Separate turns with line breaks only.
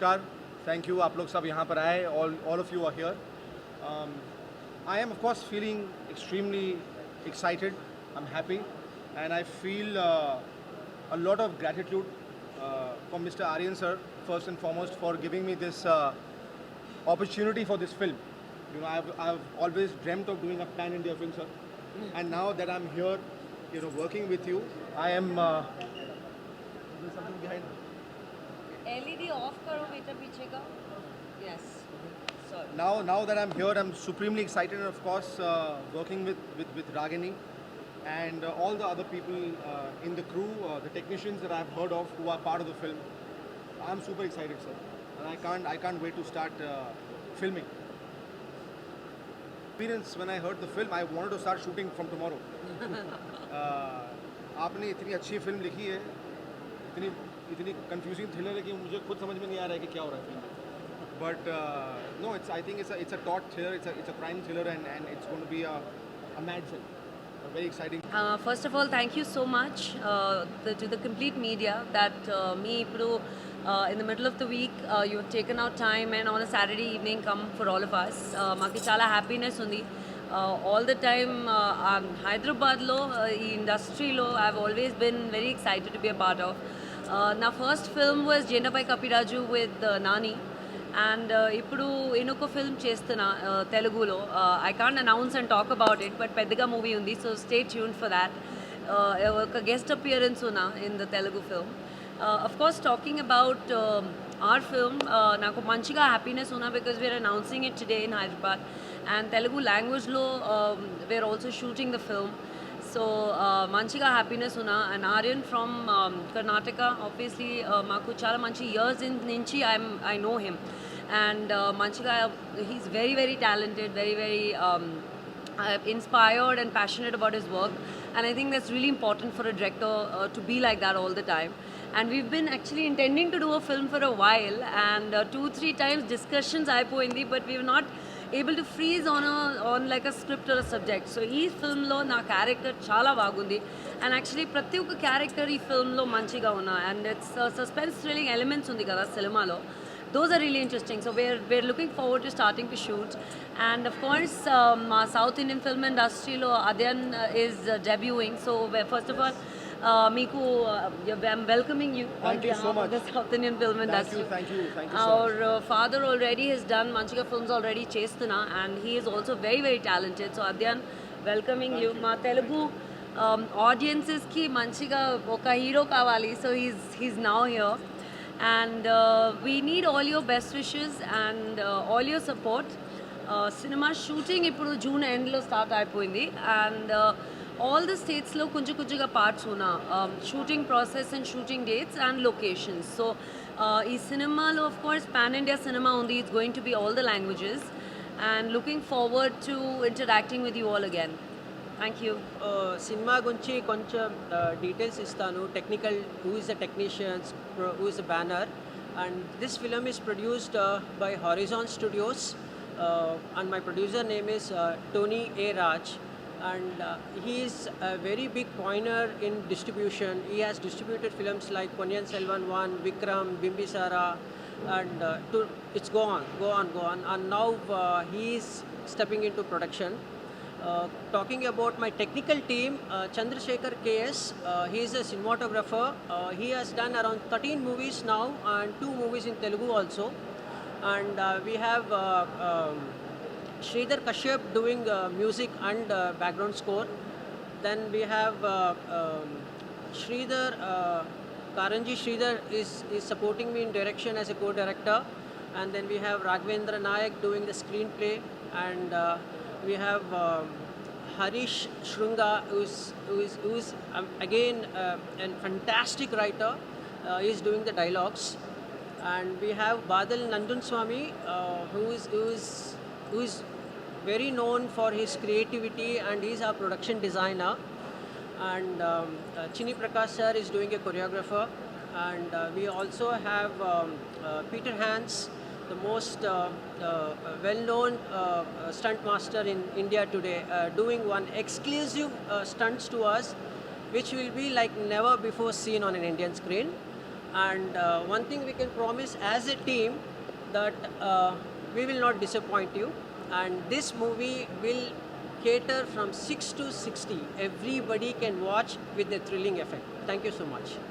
नमस्कार, thank you आप लोग सब यहाँ पर आए, all of you are here. I am of course feeling extremely excited, I'm happy, and I feel a lot of gratitude from Mr. Aryan sir, first and foremost, for giving me this opportunity for this film. You know, I've always dreamt of doing a pan-India film, sir, and now that I'm here, you know, working with you, I am. Is there something behind?
LED of करो बेटा पीछे का. Yes. Sorry.
Now that I'm here, I'm supremely excited, and of course, working with Ragini and all the other people in the crew, the technicians that I've heard of who are part of the film. I'm super excited, sir, and I can't wait to start filming. Experience when I heard the film, I wanted to start shooting from tomorrow. आपने इतनी अच्छी film लिखी है, इतनी confusing thriller है कि मुझे खुद समझ में नहीं आ रहा है कि क्या हो रहा है film. But no, I think it's a taut thriller, it's a crime thriller, and it's going to be a mad film. Very exciting.
First of all, thank you so much to the complete media that me ఇప్పుడు in the middle of the week you've taken out time and on a Saturday evening come for all of us. మాకు చాలా happiness ఉంది. All the time హైదరాబాద్లో ఈ ఇండస్ట్రీలో I've always been very excited to be a part of. నా first film was Janda Pai Kapiraju with Nani. And ఇప్పుడు ఇంకొక film చేస్తున్నా తెలుగులో. I can't announce and talk about it, but పెద్దగా మూవీ ఉంది, so stay tune for that. ఒక గెస్ట్ అపియరెన్స్ ఉన్నా in the Telugu film. Of course talking about our film, నాకు మంచిగా హ్యాపీనెస్ ఉన్నా because we are announcing it today in Hyderabad, and Telugu లాంగ్వేజ్లో we are also shooting the film. So మంచిగా happiness ఉన్నా. And Aryan from Karnataka, obviously మాకు చాలా మంచి ఇయర్స్ నుంచి ఐ నో హిమ్, అండ్ మంచిగా he's very very talented, very inspired and passionate about his work, and I think that's really important for a director to be like that all the time. And we've been actually intending to do a film for a while, and 2-3 times discussions అయిపోయింది, but we've not able to freeze on like a script or a subject. So ఈ ఫిల్మ్లో నా character చాలా బాగుంది, and actually ప్రతి ఒక్క character ఈ ఫిల్మ్లో మంచిగా ఉన్నా, and it's suspense thrilling elements ఉంది కదా సినిమాలో. Those are really interesting. So we're looking forward to starting to shoot. And of course, my South Indian film industry lo Adyan is debuting. So first of all, Miku, I'm welcoming you
Thank you so much.
the South Indian film industry.
Thank you so
Our
much.
father already has done Manchiga films already Chestuna, and he is also very very talented. So Adyan, welcoming you. Ma Telugu audiences ki Manchiga oka hero kavali. So he's now here. And we need all your best wishes and all your support. Cinema shooting ఇప్పుడు June ఎండ్లో start అయిపోయింది, and all the states లో కొంచెం కొంచెంగా parts ఉన్నా, shooting process and shooting dates and locations. So ఈ సినిమాలో of course pan India cinema ఉంది. It's going to be all the languages, and looking forward to interacting with you all again. Thank you.
Cinema గురించి కొంచెం details ఇస్తాను. Technical, who is the technicians, who is the banner, and this film is produced by Horizon studios, and my producer name is Tony A. Raj, and he is a very big pioneer in distribution. He has distributed films like Ponniyin Selvan 1, Vikram, Bimbisara, and it's go on, and now he is stepping into production. Talking about my technical team, Chandrasekhar KS, he is a cinematographer. He has done around 13 movies now and 2 movies in Telugu also. And we have Sridhar Kashyap doing music and background score. Then we have Sridhar, Karanji Sridhar is supporting me in direction as a co-director. And then we have Raghavendra Nayak doing the screenplay, and we have Harish Shrunga, who's again a fantastic writer. He's doing the dialogues, and we have Badal Nandun Swami, who is very known for his creativity, and he's our production designer. And Chini Prakash sir is doing a choreographer, and we also have Peter Hans, the most well-known stunt master in India today, doing one exclusive stunts to us, which will be like never before seen on an Indian screen. And one thing we can promise as a team that we will not disappoint you. And this movie will cater from 6 to 60. Everybody can watch with a thrilling effect. Thank you so much.